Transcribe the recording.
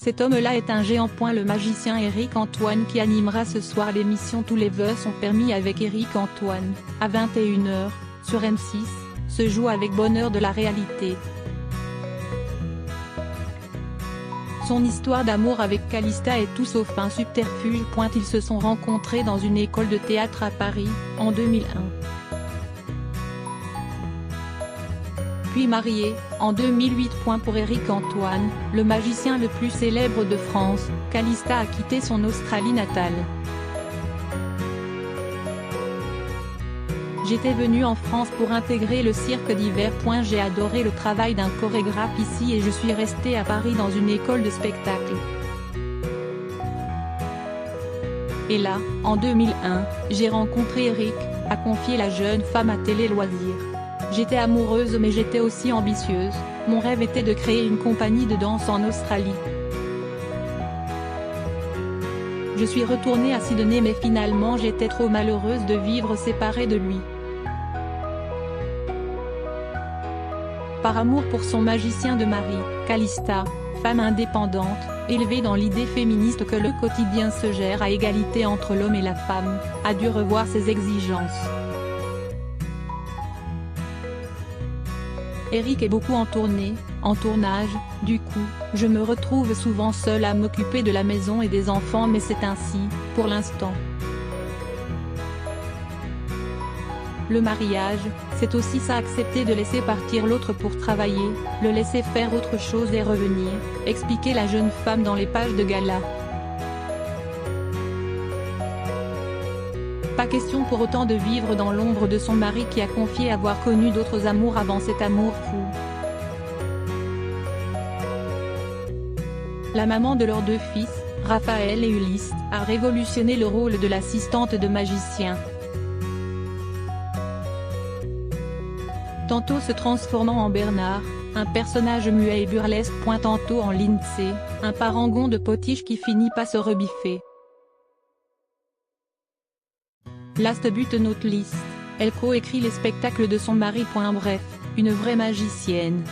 Cet homme-là est un géant. Le magicien Éric Antoine qui animera ce soir l'émission Tous les vœux sont permis avec Éric Antoine, à 21 h, sur M6, se joue avec bonheur de la réalité. Son histoire d'amour avec Calista est tout sauf un subterfuge. Ils se sont rencontrés dans une école de théâtre à Paris, en 2001. Puis mariés, en 2008. Pour Éric Antoine, le magicien le plus célèbre de France, Calista a quitté son Australie natale. J'étais venu en France pour intégrer le cirque d'hiver. J'ai adoré le travail d'un chorégraphe ici et je suis resté à Paris dans une école de spectacle. Et là, en 2001, j'ai rencontré Éric, a confié la jeune femme à Télé Loisirs. J'étais amoureuse mais j'étais aussi ambitieuse, mon rêve était de créer une compagnie de danse en Australie. Je suis retournée à Sydney mais finalement j'étais trop malheureuse de vivre séparée de lui. Par amour pour son magicien de mari, Calista, femme indépendante, élevée dans l'idée féministe que le quotidien se gère à égalité entre l'homme et la femme, a dû revoir ses exigences. Éric est beaucoup en tournée, en tournage, du coup, je me retrouve souvent seule à m'occuper de la maison et des enfants mais c'est ainsi, pour l'instant. Le mariage, c'est aussi ça, accepter de laisser partir l'autre pour travailler, le laisser faire autre chose et revenir, expliquait la jeune femme dans les pages de gala. Pas question pour autant de vivre dans l'ombre de son mari qui a confié avoir connu d'autres amours avant cet amour fou. La maman de leurs 2 fils, Raphaël et Ulysse, a révolutionné le rôle de l'assistante de magicien. Tantôt se transformant en Bernard, un personnage muet et burlesque. Tantôt en Lindsay, un parangon de potiche qui finit pas se rebiffer. Last but not least, elle coécrit les spectacles de son mari. Bref, une vraie magicienne.